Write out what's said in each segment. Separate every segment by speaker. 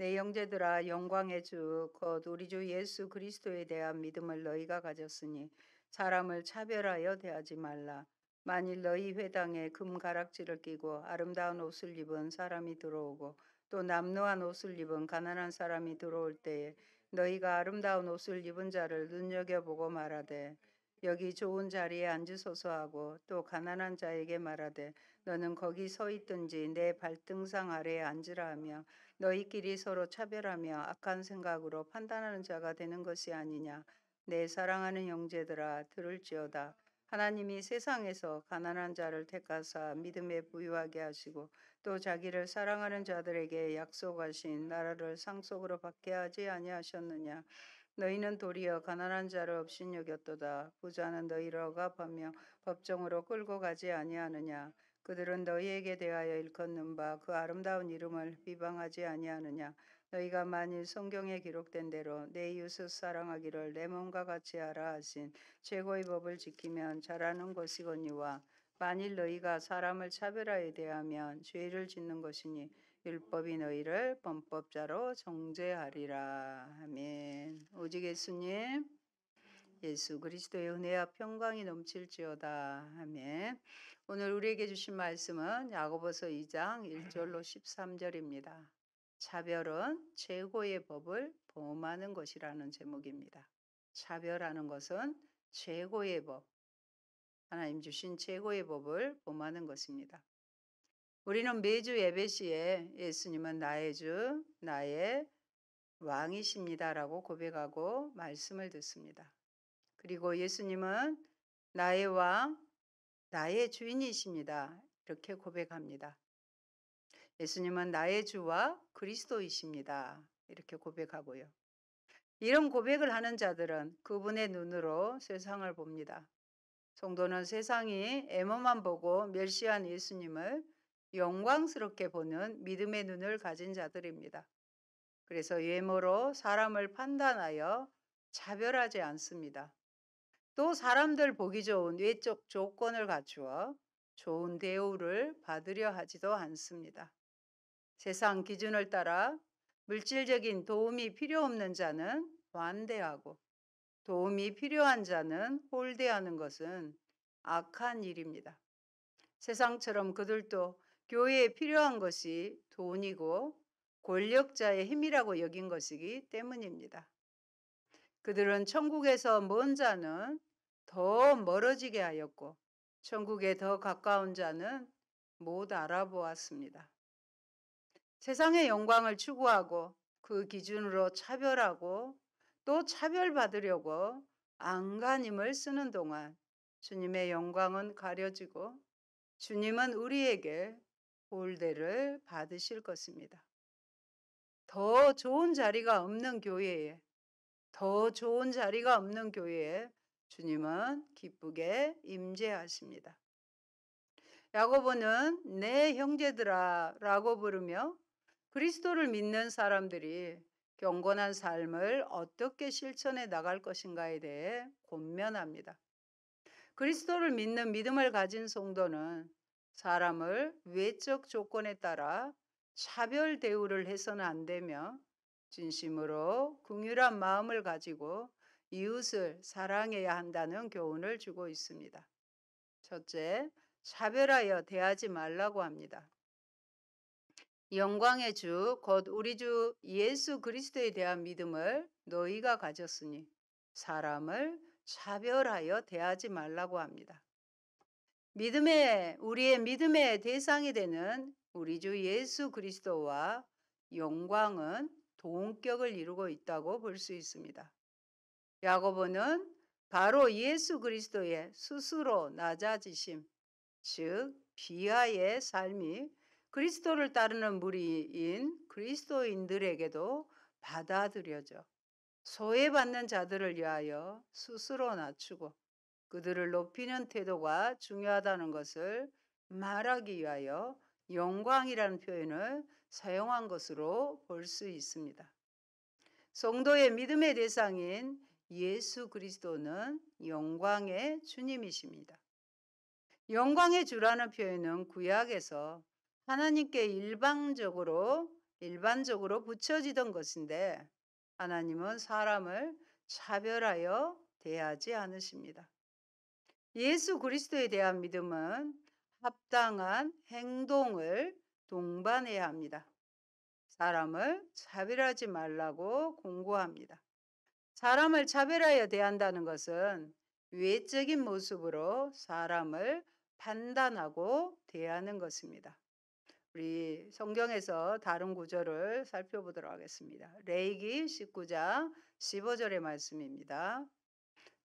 Speaker 1: 내 형제들아 영광의 주 곧 우리 주 예수 그리스도에 대한 믿음을 너희가 가졌으니 사람을 차별하여 대하지 말라. 만일 너희 회당에 금가락지를 끼고 아름다운 옷을 입은 사람이 들어오고 또 남루한 옷을 입은 가난한 사람이 들어올 때에 너희가 아름다운 옷을 입은 자를 눈여겨보고 말하되 여기 좋은 자리에 앉으소서 하고 또 가난한 자에게 말하되 너는 거기 서 있든지 내 발등상 아래에 앉으라 하며 너희끼리 서로 차별하며 악한 생각으로 판단하는 자가 되는 것이 아니냐. 내 사랑하는 형제들아 들을지어다. 하나님이 세상에서 가난한 자를 택하사 믿음에 부유하게 하시고 또 자기를 사랑하는 자들에게 약속하신 나라를 상속으로 받게 하지 아니하셨느냐. 너희는 도리어 가난한 자를 업신여겼도다. 부자는 너희를 억압하며 법정으로 끌고 가지 아니하느냐. 그들은 너희에게 대하여 일컫는 바 그 아름다운 이름을 비방하지 아니하느냐. 너희가 만일 성경에 기록된 대로 내 이웃을 사랑하기를 내 몸과 같이 하라 하신 최고의 법을 지키면 잘하는 것이거니와 만일 너희가 사람을 차별하여 대하면 죄를 짓는 것이니 율법이 너희를 범법자로 정죄하리라. 아멘. 오직 예수님, 예수 그리스도의 은혜와 평강이 넘칠지어다. 아멘. 오늘 우리에게 주신 말씀은 야고보서 2장 1절로 13절입니다. 차별은 최고의 법을 범하는 것이라는 제목입니다. 차별하는 것은 최고의 법, 하나님 주신 최고의 법을 범하는 것입니다. 우리는 매주 예배 시에 예수님은 나의 주, 나의 왕이십니다라고 고백하고 말씀을 듣습니다. 그리고 예수님은 나의 왕, 나의 주인이십니다. 이렇게 고백합니다. 예수님은 나의 주와 그리스도이십니다. 이렇게 고백하고요. 이런 고백을 하는 자들은 그분의 눈으로 세상을 봅니다. 성도는 세상이 애모만 보고 멸시한 예수님을 영광스럽게 보는 믿음의 눈을 가진 자들입니다. 그래서 외모로 사람을 판단하여 차별하지 않습니다. 또 사람들 보기 좋은 외적 조건을 갖추어 좋은 대우를 받으려 하지도 않습니다. 세상 기준을 따라 물질적인 도움이 필요 없는 자는 완대하고 도움이 필요한 자는 홀대하는 것은 악한 일입니다. 세상처럼 그들도 교회에 필요한 것이 돈이고 권력자의 힘이라고 여긴 것이기 때문입니다. 그들은 천국에서 먼 자는 더 멀어지게 하였고 천국에 더 가까운 자는 못 알아보았습니다. 세상의 영광을 추구하고 그 기준으로 차별하고 또 차별받으려고 안간힘을 쓰는 동안 주님의 영광은 가려지고 주님은 우리에게 홀대를 받으실 것입니다. 더 좋은 자리가 없는 교회에 주님은 기쁘게 임재하십니다. 야고보는 내 형제들아 라고 부르며 그리스도를 믿는 사람들이 경건한 삶을 어떻게 실천해 나갈 것인가에 대해 권면합니다. 그리스도를 믿는 믿음을 가진 성도는 사람을 외적 조건에 따라 차별 대우를 해서는 안 되며 진심으로 긍휼한 마음을 가지고 이웃을 사랑해야 한다는 교훈을 주고 있습니다. 첫째, 차별하여 대하지 말라고 합니다. 영광의 주, 곧 우리 주 예수 그리스도에 대한 믿음을 너희가 가졌으니 사람을 차별하여 대하지 말라고 합니다. 우리의 믿음의 대상이 되는 우리 주 예수 그리스도와 영광은 동격을 이루고 있다고 볼 수 있습니다. 야고보는 바로 예수 그리스도의 스스로 낮아지심, 즉 비하의 삶이 그리스도를 따르는 무리인 그리스도인들에게도 받아들여져 소외받는 자들을 위하여 스스로 낮추고 그들을 높이는 태도가 중요하다는 것을 말하기 위하여 영광이라는 표현을 사용한 것으로 볼 수 있습니다. 성도의 믿음의 대상인 예수 그리스도는 영광의 주님이십니다. 영광의 주라는 표현은 구약에서 하나님께 일방적으로 일반적으로 붙여지던 것인데 하나님은 사람을 차별하여 대하지 않으십니다. 예수 그리스도에 대한 믿음은 합당한 행동을 동반해야 합니다. 사람을 차별하지 말라고 공고합니다. 사람을 차별하여 대한다는 것은 외적인 모습으로 사람을 판단하고 대하는 것입니다. 우리 성경에서 다른 구절을 살펴보도록 하겠습니다. 레위기 19장 15절의 말씀입니다.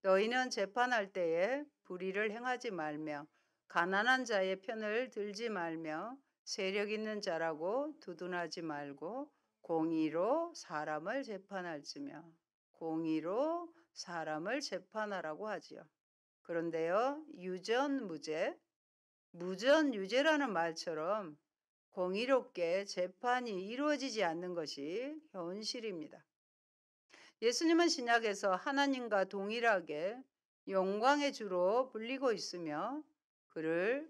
Speaker 1: 너희는 재판할 때에 불의를 행하지 말며 가난한 자의 편을 들지 말며 세력 있는 자라고 두둔하지 말고 공의로 사람을 재판할지며 공의로 사람을 재판하라고 하지요. 그런데요, 유전무죄, 무전유죄라는 말처럼 공의롭게 재판이 이루어지지 않는 것이 현실입니다. 예수님은 신약에서 하나님과 동일하게 영광의 주로 불리고 있으며 그를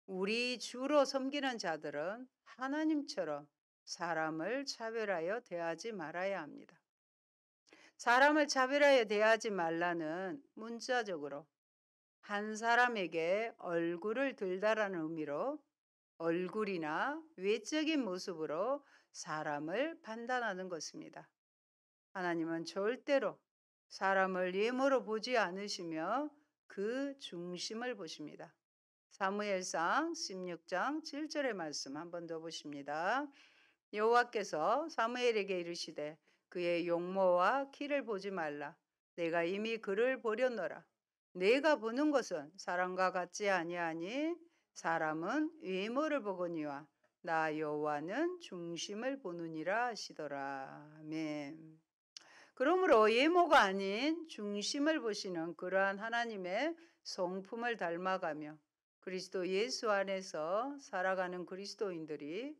Speaker 1: 우리 주로 섬기는 자들은 하나님처럼 사람을 차별하여 대하지 말아야 합니다. 사람을 차별하여 대하지 말라는 문자적으로 한 사람에게 얼굴을 들다라는 의미로 얼굴이나 외적인 모습으로 사람을 판단하는 것입니다. 하나님은 절대로 사람을 외모로 보지 않으시며 그 중심을 보십니다. 사무엘상 16장 7절의 말씀 한 번 더 보십니다. 여호와께서 사무엘에게 이르시되 그의 용모와 키를 보지 말라. 내가 이미 그를 보렸노라. 내가 보는 것은 사람과 같지 아니하니 사람은 외모를 보거니와 나 여호와는 중심을 보느니라 하시더라. 아멘. 그러므로 외모가 아닌 중심을 보시는 그러한 하나님의 성품을 닮아가며 그리스도 예수 안에서 살아가는 그리스도인들이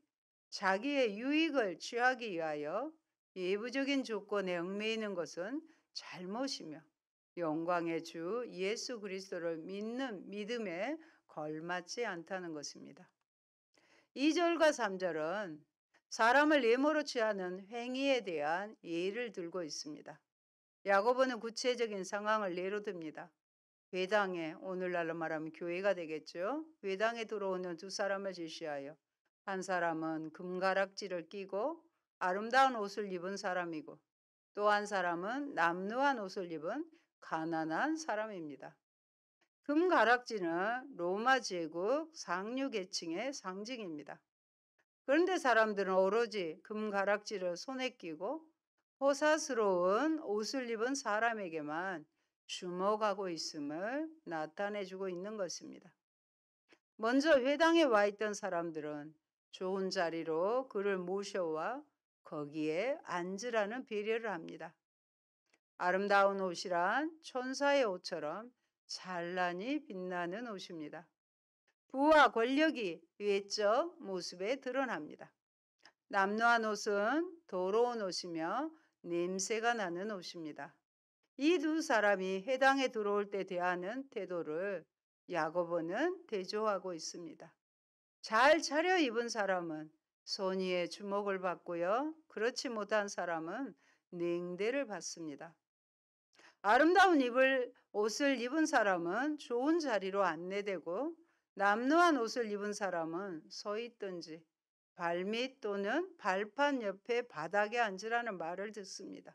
Speaker 1: 자기의 유익을 취하기 위하여 외부적인 조건에 얽매이는 것은 잘못이며 영광의 주 예수 그리스도를 믿는 믿음에 걸맞지 않다는 것입니다. 2절과 3절은 사람을 예모로 취하는 행위에 대한 예를 들고 있습니다. 야고보는 구체적인 상황을 예로 듭니다. 회당에, 오늘날로 말하면 교회가 되겠죠. 회당에 들어오는 두 사람을 제시하여 한 사람은 금가락지를 끼고 아름다운 옷을 입은 사람이고 또 한 사람은 남루한 옷을 입은 가난한 사람입니다. 금가락지는 로마 제국 상류 계층의 상징입니다. 그런데 사람들은 오로지 금가락지를 손에 끼고 호사스러운 옷을 입은 사람에게만 주목하고 있음을 나타내주고 있는 것입니다. 먼저 회당에 와 있던 사람들은 좋은 자리로 그를 모셔와 거기에 앉으라는 배려를 합니다. 아름다운 옷이란 천사의 옷처럼 찬란히 빛나는 옷입니다. 부와 권력이 외적 모습에 드러납니다. 남루한 옷은 더러운 옷이며 냄새가 나는 옷입니다. 이 두 사람이 회당에 들어올 때 대하는 태도를 야고보는 대조하고 있습니다. 잘 차려입은 사람은 선의의 주목을 받고요. 그렇지 못한 사람은 냉대를 받습니다. 아름다운 옷을 입은 사람은 좋은 자리로 안내되고 남루한 옷을 입은 사람은 서 있든지 발밑 또는 발판 옆에 바닥에 앉으라는 말을 듣습니다.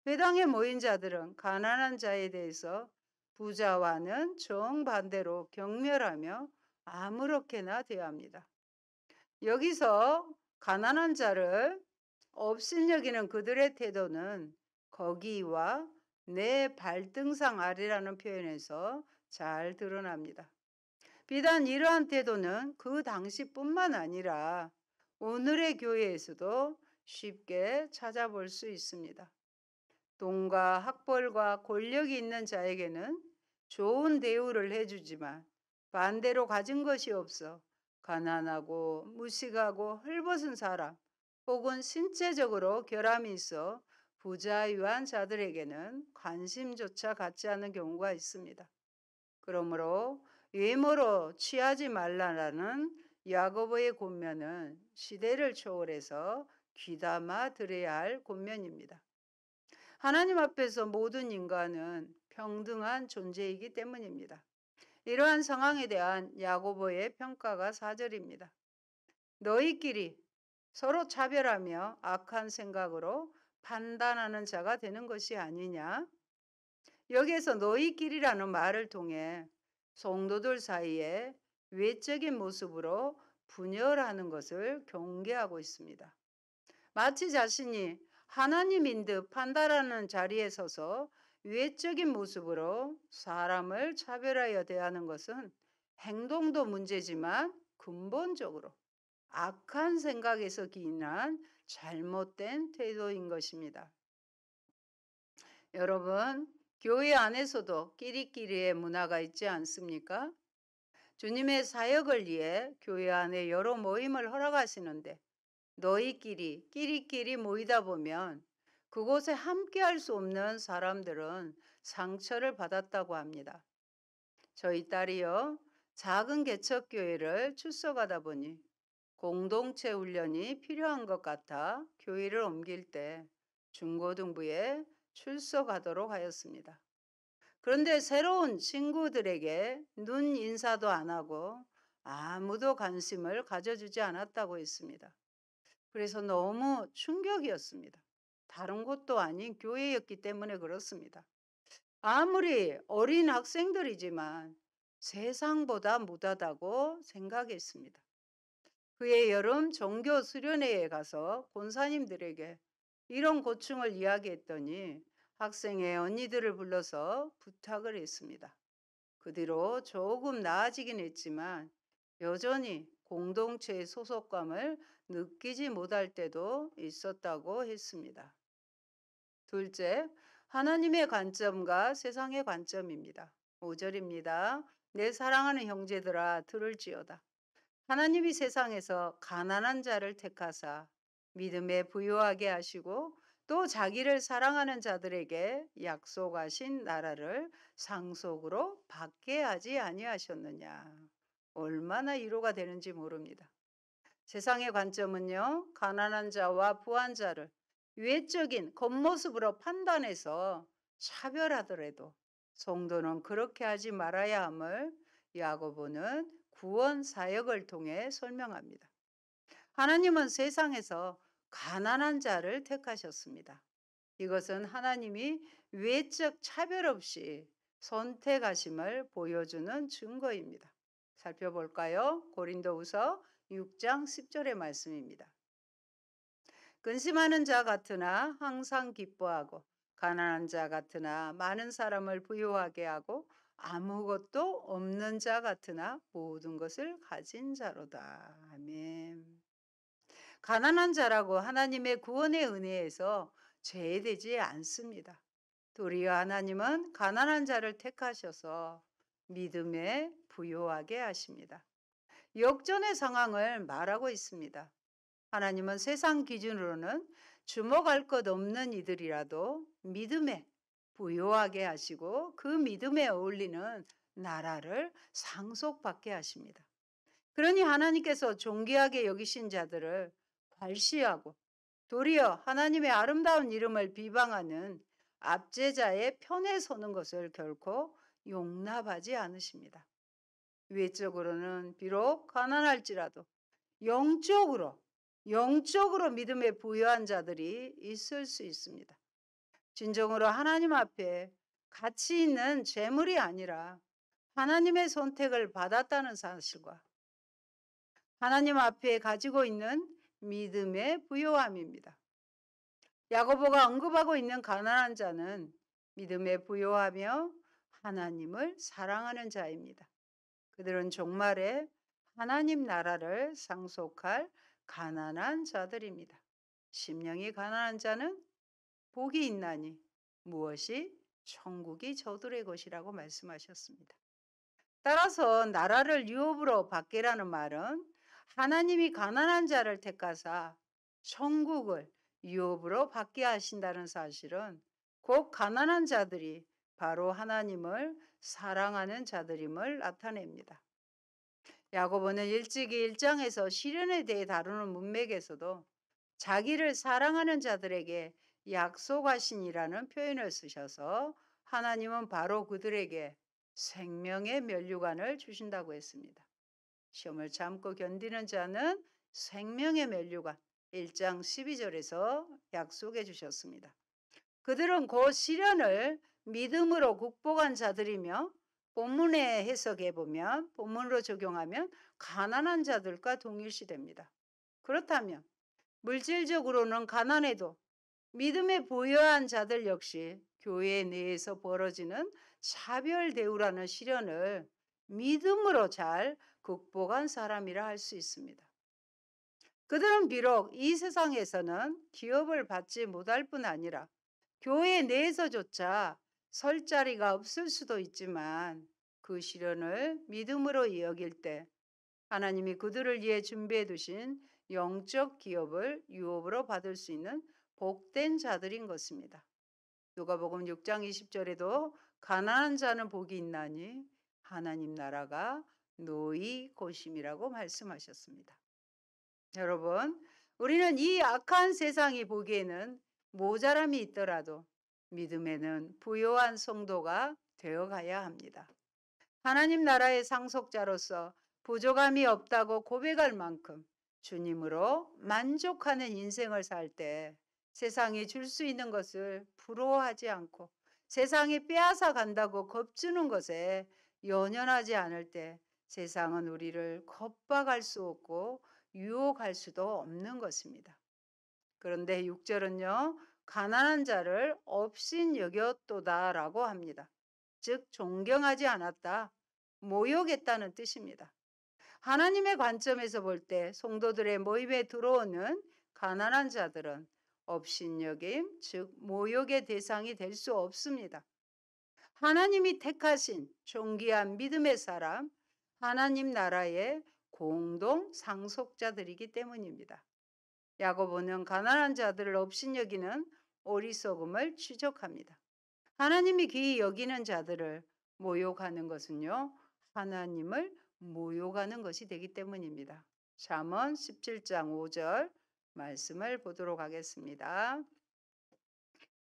Speaker 1: 회당에 모인 자들은 가난한 자에 대해서 부자와는 정반대로 경멸하며 아무렇게나 대합니다. 여기서 가난한 자를 업신여기는 그들의 태도는 거기와 내 발등상 아래라는 표현에서 잘 드러납니다. 비단 이러한 태도는 그 당시뿐만 아니라 오늘의 교회에서도 쉽게 찾아볼 수 있습니다. 돈과 학벌과 권력이 있는 자에게는 좋은 대우를 해주지만 반대로 가진 것이 없어 가난하고 무식하고 헐벗은 사람 혹은 신체적으로 결함이 있어 부자유한 자들에게는 관심조차 갖지 않는 경우가 있습니다. 그러므로 외모로 취하지 말라는 야고보의 권면은 시대를 초월해서 귀담아 들어야 할 권면입니다. 하나님 앞에서 모든 인간은 평등한 존재이기 때문입니다. 이러한 상황에 대한 야고보의 평가가 4절입니다. 너희끼리 서로 차별하며 악한 생각으로 판단하는 자가 되는 것이 아니냐? 여기에서 너희끼리라는 말을 통해 성도들 사이에 외적인 모습으로 분열하는 것을 경계하고 있습니다. 마치 자신이 하나님인 듯 판단하는 자리에 서서 외적인 모습으로 사람을 차별하여 대하는 것은 행동도 문제지만 근본적으로 악한 생각에서 기인한 잘못된 태도인 것입니다. 여러분, 교회 안에서도 끼리끼리의 문화가 있지 않습니까? 주님의 사역을 위해 교회 안에 여러 모임을 허락하시는데 끼리끼리 모이다 보면 그곳에 함께 할 수 없는 사람들은 상처를 받았다고 합니다. 저희 딸이요, 작은 개척교회를 출석하다 보니 공동체 훈련이 필요한 것 같아 교회를 옮길 때 중고등부에 출석하도록 하였습니다. 그런데 새로운 친구들에게 눈 인사도 안 하고 아무도 관심을 가져주지 않았다고 했습니다. 그래서 너무 충격이었습니다. 다른 곳도 아닌 교회였기 때문에 그렇습니다. 아무리 어린 학생들이지만 세상보다 못하다고 생각했습니다. 그해 여름 종교 수련회에 가서 권사님들에게 이런 고충을 이야기했더니 학생의 언니들을 불러서 부탁을 했습니다. 그 뒤로 조금 나아지긴 했지만 여전히 공동체의 소속감을 느끼지 못할 때도 있었다고 했습니다. 둘째, 하나님의 관점과 세상의 관점입니다. 5절입니다. 내 사랑하는 형제들아 들을지어다. 하나님이 세상에서 가난한 자를 택하사 믿음에 부유하게 하시고 또 자기를 사랑하는 자들에게 약속하신 나라를 상속으로 받게 하지 아니하셨느냐. 얼마나 위로가 되는지 모릅니다. 세상의 관점은요, 가난한 자와 부한 자를 외적인 겉모습으로 판단해서 차별하더라도 성도는 그렇게 하지 말아야 함을 야고보는 구원 사역을 통해 설명합니다. 하나님은 세상에서 가난한 자를 택하셨습니다. 이것은 하나님이 외적 차별 없이 선택하심을 보여주는 증거입니다. 살펴볼까요? 고린도후서 6장 10절의 말씀입니다. 근심하는 자 같으나 항상 기뻐하고 가난한 자 같으나 많은 사람을 부유하게 하고 아무것도 없는 자 같으나 모든 것을 가진 자로다. 아멘. 가난한 자라고 하나님의 구원의 은혜에서 제외되지 않습니다. 도리어 하나님은 가난한 자를 택하셔서 믿음에 부유하게 하십니다. 역전의 상황을 말하고 있습니다. 하나님은 세상 기준으로는 주목할 것 없는 이들이라도 믿음에 부유하게 하시고 그 믿음에 어울리는 나라를 상속받게 하십니다. 그러니 하나님께서 존귀하게 여기신 자들을 괄시하고 도리어 하나님의 아름다운 이름을 비방하는 압제자의 편에 서는 것을 결코 용납하지 않으십니다. 외적으로는 비록 가난할지라도 영적으로 믿음에 부유한 자들이 있을 수 있습니다. 진정으로 하나님 앞에 가치 있는 재물이 아니라 하나님의 선택을 받았다는 사실과 하나님 앞에 가지고 있는 믿음의 부요함입니다. 야고보가 언급하고 있는 가난한 자는 믿음에 부요하며 하나님을 사랑하는 자입니다. 그들은 종말에 하나님 나라를 상속할 가난한 자들입니다. 심령이 가난한 자는 복이 있나니 무엇이 천국이 저들의 것이라고 말씀하셨습니다. 따라서 나라를 유업으로 받게라는 말은 하나님이 가난한 자를 택하사 천국을 유업으로 받게 하신다는 사실은 곧 가난한 자들이 바로 하나님을 사랑하는 자들임을 나타냅니다. 야고보는 일찍이 1장에서 시련에 대해 다루는 문맥에서도 자기를 사랑하는 자들에게 약속하시니라는 표현을 쓰셔서 하나님은 바로 그들에게 생명의 면류관을 주신다고 했습니다. 시험을 참고 견디는 자는 생명의 면류관 1장 12절에서 약속해 주셨습니다. 그들은 그 시련을 믿음으로 극복한 자들이며 본문의 해석해 보면 본문으로 적용하면 가난한 자들과 동일시됩니다. 그렇다면 물질적으로는 가난해도 믿음에 부여한 자들 역시 교회 내에서 벌어지는 차별 대우라는 시련을 믿음으로 잘 극복한 사람이라 할 수 있습니다. 그들은 비록 이 세상에서는 기업을 받지 못할 뿐 아니라 교회 내에서조차 설 자리가 없을 수도 있지만 그 시련을 믿음으로 여길 때 하나님이 그들을 위해 준비해 두신 영적 기업을 유업으로 받을 수 있는 복된 자들인 것입니다. 누가복음 6장 20절에도 가난한 자는 복이 있나니 하나님 나라가 너희 것임이라고 말씀하셨습니다. 여러분, 우리는 이 악한 세상이 보기에는 모자람이 있더라도 믿음에는 부요한 성도가 되어가야 합니다. 하나님 나라의 상속자로서 부족함이 없다고 고백할 만큼 주님으로 만족하는 인생을 살 때 세상이 줄 수 있는 것을 부러워하지 않고 세상이 빼앗아 간다고 겁주는 것에 연연하지 않을 때 세상은 우리를 겁박할 수 없고 유혹할 수도 없는 것입니다. 그런데 6절은요, 가난한 자를 업신 여겼도다라고 합니다. 즉 존경하지 않았다, 모욕했다는 뜻입니다. 하나님의 관점에서 볼 때 성도들의 모임에 들어오는 가난한 자들은 업신여김, 즉 모욕의 대상이 될 수 없습니다. 하나님이 택하신 존귀한 믿음의 사람, 하나님 나라의 공동 상속자들이기 때문입니다. 야고보는 가난한 자들을 업신여기는 어리석음을 지적합니다. 하나님이 귀히 여기는 자들을 모욕하는 것은요, 하나님을 모욕하는 것이 되기 때문입니다. 잠언 17장 5절 말씀을 보도록 하겠습니다.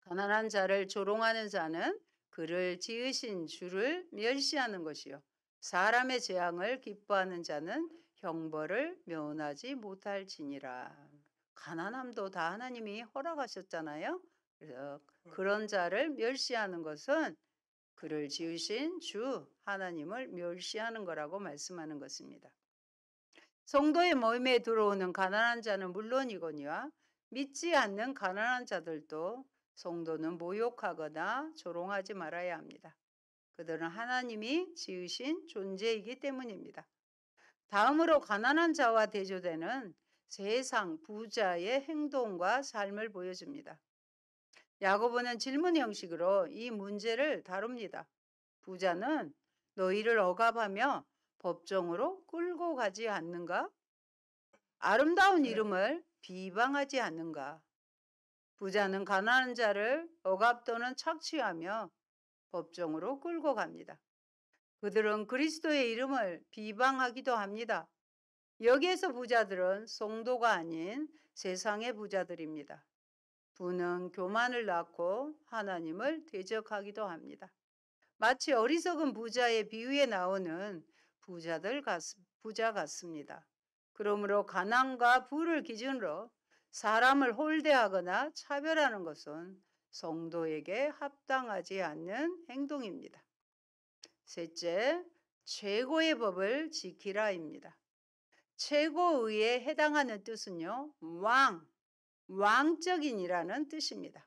Speaker 1: 가난한 자를 조롱하는 자는 그를 지으신 주를 멸시하는 것이요, 사람의 재앙을 기뻐하는 자는 형벌을 면하지 못할지니라. 가난함도 다 하나님이 허락하셨잖아요. 그래서 그런 자를 멸시하는 것은 그를 지으신 주 하나님을 멸시하는 거라고 말씀하는 것입니다. 성도의 모임에 들어오는 가난한 자는 물론이거니와 믿지 않는 가난한 자들도 성도는 모욕하거나 조롱하지 말아야 합니다. 그들은 하나님이 지으신 존재이기 때문입니다. 다음으로 가난한 자와 대조되는 세상 부자의 행동과 삶을 보여줍니다. 야고보는 질문 형식으로 이 문제를 다룹니다. 부자는 너희를 억압하며 법정으로 끌고 가지 않는가? 아름다운 이름을 비방하지 않는가? 부자는 가난한 자를 억압 또는 착취하며 법정으로 끌고 갑니다. 그들은 그리스도의 이름을 비방하기도 합니다. 여기에서 부자들은 성도가 아닌 세상의 부자들입니다. 부는 교만을 낳고 하나님을 대적하기도 합니다. 마치 어리석은 부자의 비유에 나오는 부자 같습니다. 그러므로 가난과 부를 기준으로 사람을 홀대하거나 차별하는 것은 성도에게 합당하지 않는 행동입니다. 셋째, 최고의 법을 지키라입니다. 최고의에 해당하는 뜻은요, 왕적인이라는 뜻입니다.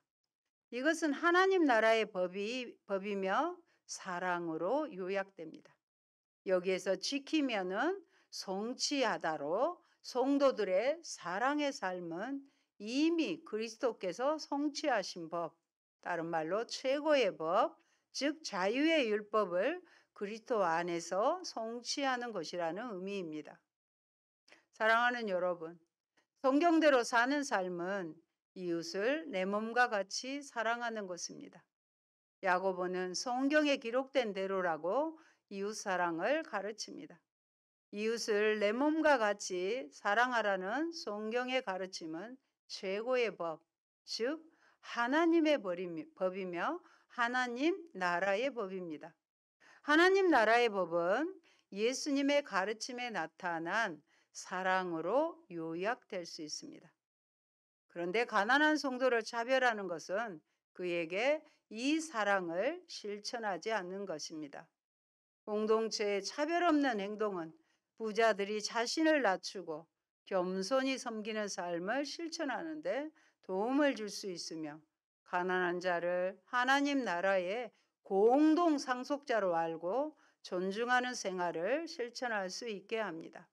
Speaker 1: 이것은 하나님 나라의 법이며 사랑으로 요약됩니다. 여기에서 지키면은 성취하다로 성도들의 사랑의 삶은 이미 그리스도께서 성취하신 법, 다른 말로 최고의 법, 즉 자유의 율법을 그리스도 안에서 성취하는 것이라는 의미입니다. 사랑하는 여러분, 성경대로 사는 삶은 이웃을 내 몸과 같이 사랑하는 것입니다. 야고보는 성경에 기록된 대로라고 이웃 사랑을 가르칩니다. 이웃을 내 몸과 같이 사랑하라는 성경의 가르침은 최고의 법, 즉 하나님의 법이며 하나님 나라의 법입니다. 하나님 나라의 법은 예수님의 가르침에 나타난 사랑으로 요약될 수 있습니다. 그런데 가난한 성도를 차별하는 것은 그에게 이 사랑을 실천하지 않는 것입니다. 공동체의 차별 없는 행동은 부자들이 자신을 낮추고 겸손히 섬기는 삶을 실천하는데 도움을 줄 수 있으며, 가난한 자를 하나님 나라의 공동 상속자로 알고 존중하는 생활을 실천할 수 있게 합니다.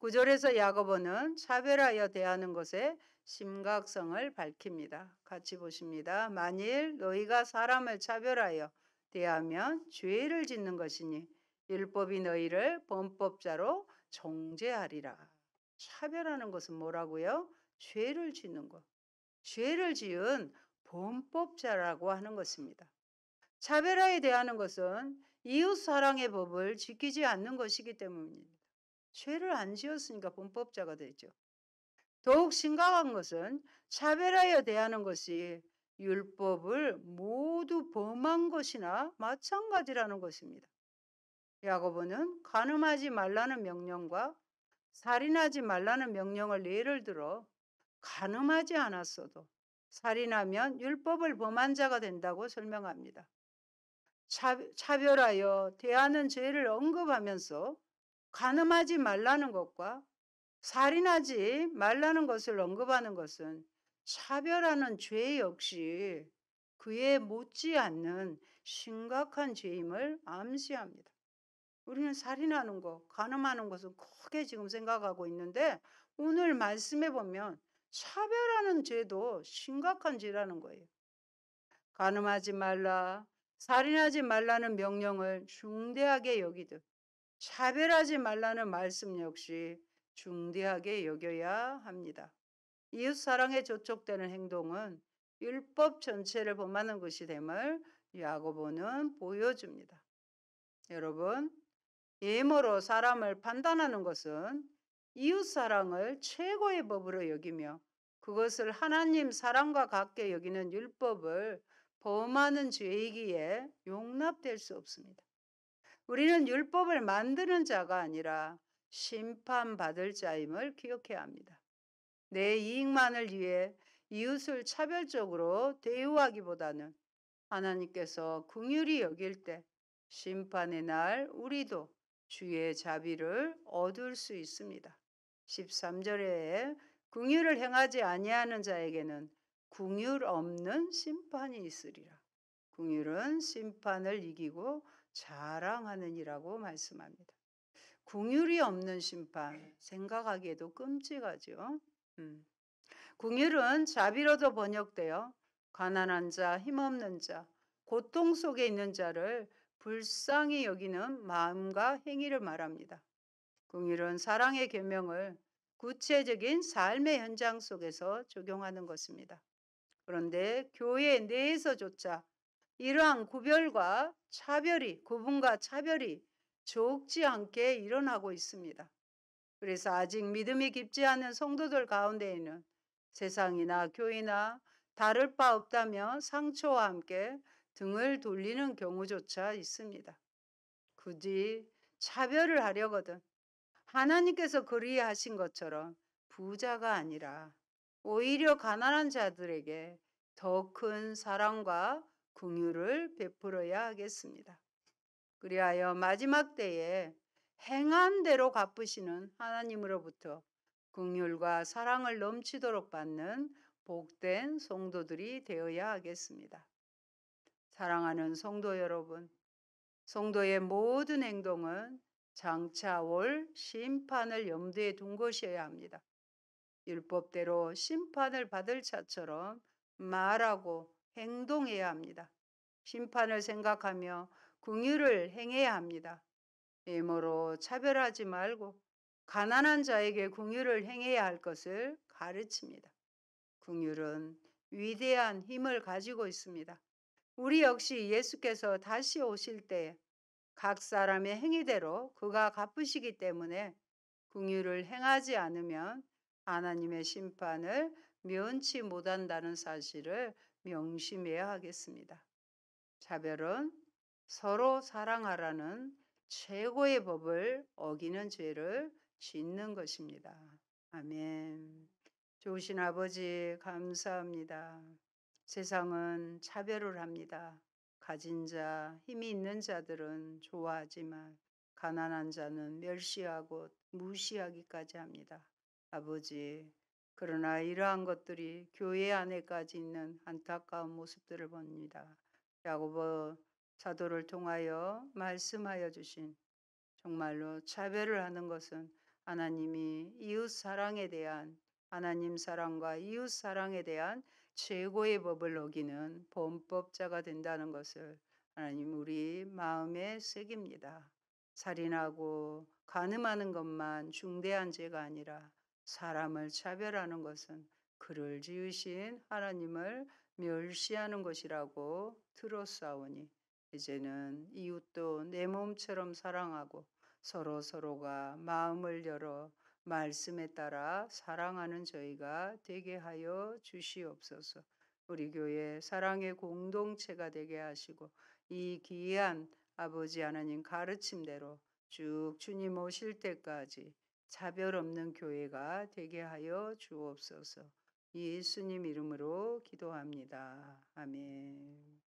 Speaker 1: 9절에서 야고보는 차별하여 대하는 것의 심각성을 밝힙니다. 같이 보십니다. 만일 너희가 사람을 차별하여 대하면 죄를 짓는 것이니 율법이 너희를 범법자로 정죄하리라. 차별하는 것은 뭐라고요? 죄를 짓는 것. 죄를 지은 범법자라고 하는 것입니다. 차별하에 대하는 것은 이웃 사랑의 법을 지키지 않는 것이기 때문입니다. 죄를 안 지었으니까 범법자가 되죠. 더욱 심각한 것은 차별하여 대하는 것이 율법을 모두 범한 것이나 마찬가지라는 것입니다. 야고보는 간음하지 말라는 명령과 살인하지 말라는 명령을 예를 들어 간음하지 않았어도 살인하면 율법을 범한 자가 된다고 설명합니다. 차별하여 대하는 죄를 언급하면서 간음하지 말라는 것과 살인하지 말라는 것을 언급하는 것은 차별하는 죄 역시 그에 못지않는 심각한 죄임을 암시합니다. 우리는 살인하는 것, 간음하는 것은 크게 지금 생각하고 있는데 오늘 말씀해 보면 차별하는 죄도 심각한 죄라는 거예요. 간음하지 말라, 살인하지 말라는 명령을 중대하게 여기듯 차별하지 말라는 말씀 역시 중대하게 여겨야 합니다. 이웃 사랑에 저촉되는 행동은 율법 전체를 범하는 것이 됨을 야고보는 보여줍니다. 여러분, 예모로 사람을 판단하는 것은 이웃 사랑을 최고의 법으로 여기며 그것을 하나님 사랑과 같게 여기는 율법을 범하는 죄이기에 용납될 수 없습니다. 우리는 율법을 만드는 자가 아니라 심판받을 자임을 기억해야 합니다. 내 이익만을 위해 이웃을 차별적으로 대우하기보다는 하나님께서 긍휼히 여길 때 심판의 날 우리도 주의 자비를 얻을 수 있습니다. 13절에 긍휼을 행하지 아니하는 자에게는 긍휼 없는 심판이 있으리라. 긍휼은 심판을 이기고 자랑하느니라고 말씀합니다. 긍휼이 없는 심판, 생각하기에도 끔찍하죠. 긍휼은 자비로도 번역되어 가난한 자, 힘없는 자, 고통 속에 있는 자를 불쌍히 여기는 마음과 행위를 말합니다. 긍휼은 사랑의 계명을 구체적인 삶의 현장 속에서 적용하는 것입니다. 그런데 교회 내에서조차 이러한 구분과 차별이 적지 않게 일어나고 있습니다. 그래서 아직 믿음이 깊지 않은 성도들 가운데에는 세상이나 교회나 다를 바 없다며 상처와 함께 등을 돌리는 경우조차 있습니다. 굳이 차별을 하려거든 하나님께서 그리하신 것처럼 부자가 아니라 오히려 가난한 자들에게 더 큰 사랑과 긍휼을 베풀어야 하겠습니다. 그리하여 마지막 때에 행한 대로 갚으시는 하나님으로부터 긍휼과 사랑을 넘치도록 받는 복된 성도들이 되어야 하겠습니다. 사랑하는 성도 여러분, 성도의 모든 행동은 장차 올 심판을 염두에 둔 것이어야 합니다. 율법대로 심판을 받을 자처럼 말하고 행동해야 합니다. 심판을 생각하며 긍휼을 행해야 합니다. 외모로 차별하지 말고 가난한 자에게 긍휼을 행해야 할 것을 가르칩니다. 긍휼은 위대한 힘을 가지고 있습니다. 우리 역시 예수께서 다시 오실 때 각 사람의 행위대로 그가 갚으시기 때문에 긍휼을 행하지 않으면 하나님의 심판을 면치 못한다는 사실을 명심해야 하겠습니다. 차별은 서로 사랑하라는 최고의 법을 어기는 죄를 짓는 것입니다. 아멘. 좋으신 아버지, 감사합니다. 세상은 차별을 합니다. 가진 자, 힘이 있는 자들은 좋아하지만 가난한 자는 멸시하고 무시하기까지 합니다. 아버지, 그러나 이러한 것들이 교회 안에까지 있는 안타까운 모습들을 봅니다. 야고보 사도를 통하여 말씀하여 주신 정말로 차별을 하는 것은 하나님이 이웃 사랑에 대한 하나님 사랑과 이웃 사랑에 대한 최고의 법을 어기는 범법자가 된다는 것을 하나님 우리 마음에 새깁니다. 살인하고 간음하는 것만 중대한 죄가 아니라 사람을 차별하는 것은 그를 지으신 하나님을 멸시하는 것이라고 들었사오니 이제는 이웃도 내 몸처럼 사랑하고 서로가 마음을 열어 말씀에 따라 사랑하는 저희가 되게 하여 주시옵소서. 우리 교회 사랑의 공동체가 되게 하시고 이 귀한 아버지 하나님 가르침대로 쭉 주님 오실 때까지 차별 없는 교회가 되게 하여 주옵소서. 예수님 이름으로 기도합니다. 아멘.